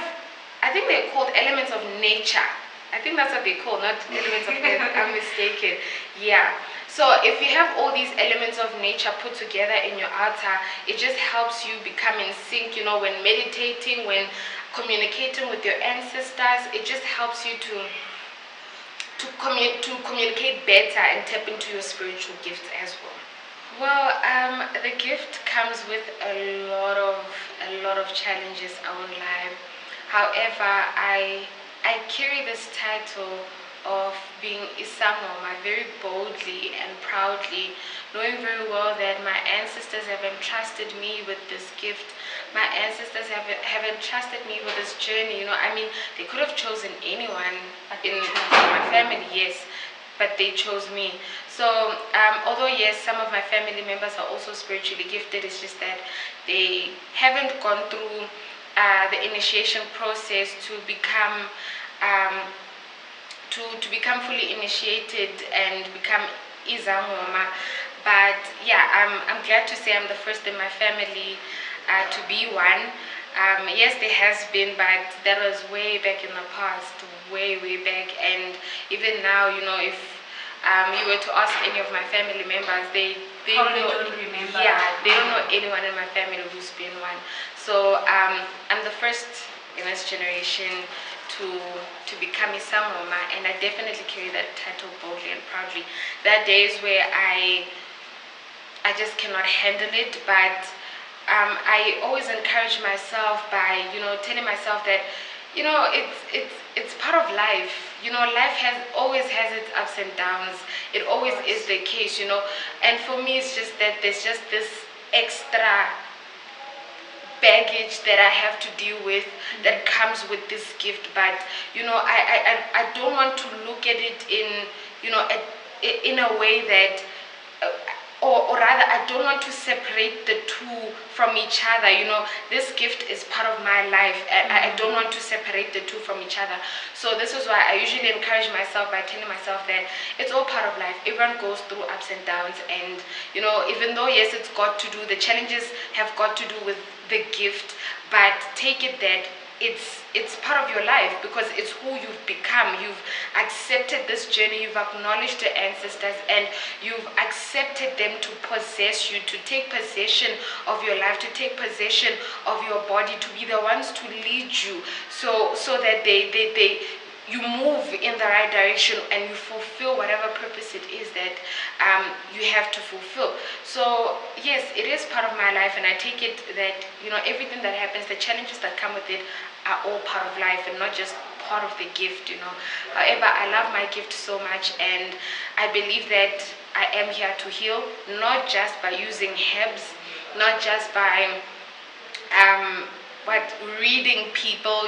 I think they're called elements of nature. I think that's what they call, not elements of earth. I'm mistaken. Yeah. So if you have all these elements of nature put together in your altar, it just helps you become in sync. When meditating, when communicating with your ancestors, it just helps you to communicate better and tap into your spiritual gifts as well. Well, the gift comes with a lot of challenges in our life. However, I I carry this title of being Isamoma very boldly and proudly, knowing very well that my ancestors have entrusted me with this gift. My ancestors have entrusted me with this journey. I mean, they could have chosen anyone in my family, yes, but they chose me. So, although yes, some of my family members are also spiritually gifted, it's just that they haven't gone through the initiation process to become to become fully initiated and become Izangoma. But yeah, I'm glad to say I'm the first in my family to be one. Yes, there has been, but that was way back in the past, way back. And even now, if you were to ask any of my family members, they Probably don't remember. Yeah, they don't know anyone in my family who's been one. So I'm the first in this generation to become Isamoma, and I definitely carry that title boldly and proudly. There are days where I just cannot handle it, but I always encourage myself by telling myself that it's part of life. Life always has its ups and downs. It always is the case. And for me, it's just that there's just this extra baggage that I have to deal with that comes with this gift. But I don't want to look at it in a way that or rather, I don't want to separate the two from each other. This gift is part of my life. I don't want to separate the two from each other. So this is why I usually encourage myself by telling myself that it's all part of life. Everyone goes through ups and downs, and even though yes, the challenges have got to do with the gift, but take it that it's part of your life, because it's who you've become. You've accepted this journey, you've acknowledged the ancestors, and you've accepted them to possess you, to take possession of your life, to take possession of your body, to be the ones to lead you, so that you move in the right direction and you fulfill whatever purpose it is that you have to fulfill. So yes, it is part of my life, and I take it that everything that happens, the challenges that come with it, are all part of life and not just part of the gift. However, I love my gift so much, and I believe that I am here to heal, not just by using herbs, not just by reading people,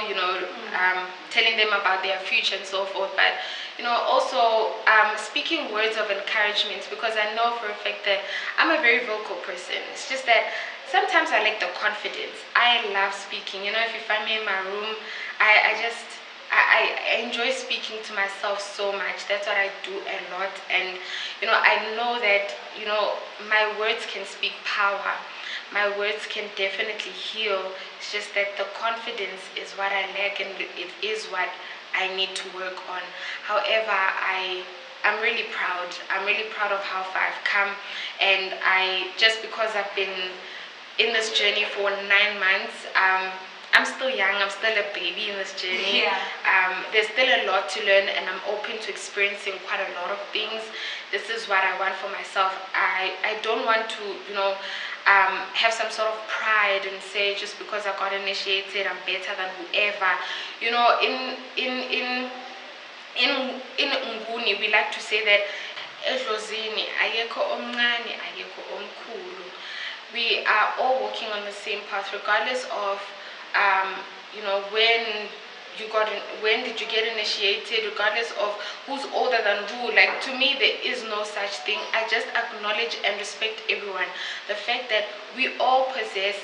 telling them about their future and so forth, but also speaking words of encouragement, because I know for a fact that I'm a very vocal person. It's just that sometimes I lack the confidence. I love speaking. If you find me in my room, I enjoy speaking to myself so much. That's what I do a lot, and I know that my words can speak power. My words can definitely heal. It's just that the confidence is what I lack, and it is what I need to work on. However, I'm really proud. I'm really proud of how far I've come, and just because I've been in this journey for 9 months, I'm still young. I'm still a baby in this journey. Yeah. There's still a lot to learn, and I'm open to experiencing quite a lot of things. This is what I want for myself. I don't want to, have some sort of pride and say just because I got initiated, I'm better than whoever. In Nguni, we like to say that edlozini ayekho omncane ayekho omkhulu. We are all walking on the same path, regardless of when did you get initiated, regardless of who's older than who. Like, to me, there is no such thing. I just acknowledge and respect everyone. The fact that we all possess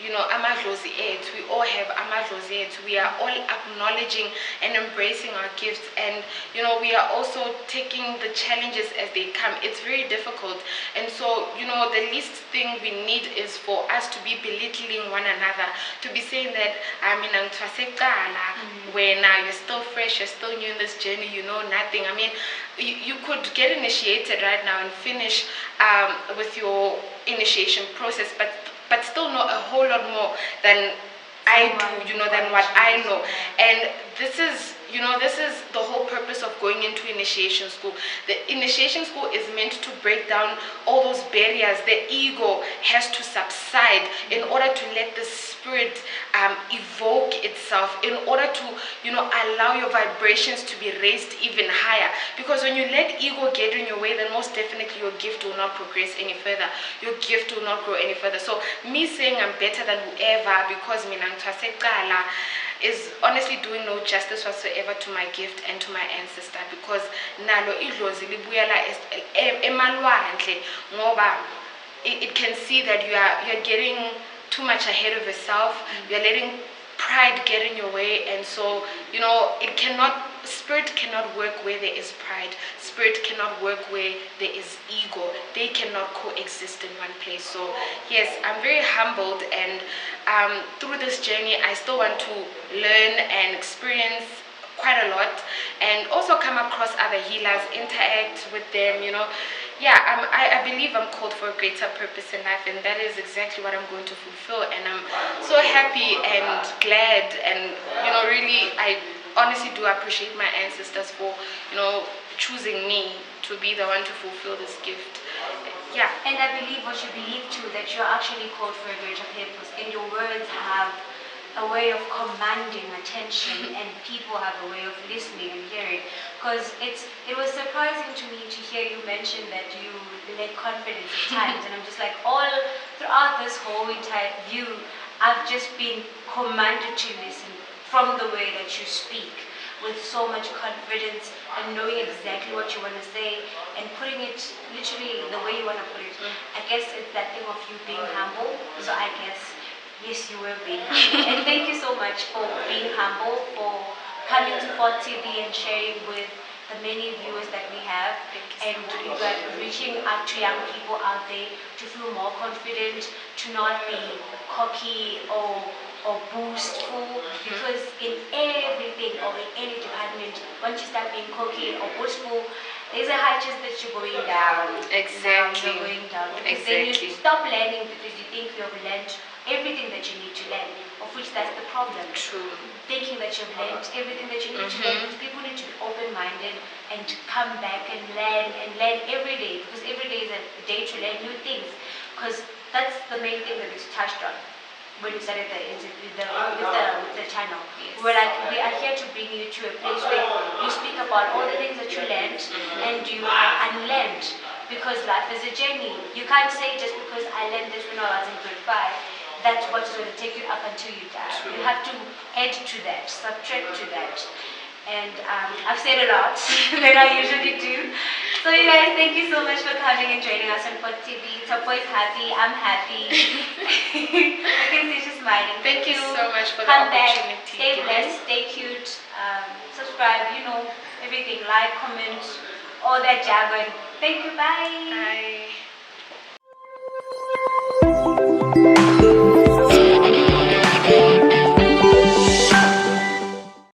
amadlozi ethu, we all have amadlozi ethu. We are all acknowledging and embracing our gifts, and we are also taking the challenges as they come. It's very difficult, and so the least thing we need is for us to be belittling one another, to be saying that when you're still fresh, you're still new in this journey, you know nothing. I mean, you could get initiated right now and finish with your initiation process, but still know a whole lot more than I do, than what I know. And this is the whole purpose of going into initiation school. The initiation school is meant to break down all those barriers. The ego has to subside in order to let the spirit evoke itself, in order to, allow your vibrations to be raised even higher. Because when you let ego get in your way, then most definitely your gift will not progress any further. Your gift will not grow any further. So me saying I'm better than whoever because mina ngitwasekala is honestly doing no justice whatsoever to my gift and to my ancestor, because nalo idlozi libuyela emalwandle ngoba it can see that you're getting too much ahead of yourself. You're letting pride get in your way, and so spirit cannot work where there is pride. Spirit cannot work where there is ego. They cannot coexist in one place. So yes, I'm very humbled, and through this journey I still want to learn and experience quite a lot, and also come across other healers, interact with them. I believe I'm called for a greater purpose in life, and that is exactly what I'm going to fulfill. And I'm so happy and glad, and really, I honestly do appreciate my ancestors for choosing me to be the one to fulfill this gift. Yeah. And I believe what you believe too, that you're actually called for a greater purpose, and your words have a way of commanding attention, and people have a way of listening and hearing. Because it was surprising to me to hear you mention that you lack confidence at times, and I'm just like, all throughout this whole entire view, I've just been commanded to listen from the way that you speak with so much confidence and knowing exactly what you want to say and putting it literally the way you want to put it. I guess it's that thing of you being humble. So I guess yes, you will be humble. And thank you so much for being humble, for coming to Fott TV and sharing with the many viewers that we have, and reaching out to young people out there to feel more confident, to not be cocky or boastful, because in everything or in any department, once you start being cocky or boastful, there's a high chance that you're going down. Exactly. You're going down. Because Exactly. then you stop learning because you think you have learned everything that you need to learn, of which that's the problem. True. Thinking that you've learned everything that you need to learn, because people need to be open-minded and come back and learn every day, because every day is a day to learn new things, because that's the main thing that is touched on when we started with the channel. Yes. We're like, we are here to bring you to a place where you speak about all the things that you learned and you have unlearned, because life is a journey. You can't say just because I learned this when I was in grade 5, that's what's going to take you up until you die. True. You have to add to that, subtract to that. And I've said a lot than I usually do. So you guys, thank you so much for coming and joining us on Fott TV. Tapuwa is happy, I'm happy. I can see she's smiling. Thank you so much for Come the opportunity. back, stay blessed, stay cute, subscribe, everything, like, comment, all that jargon. Thank you, bye. Bye.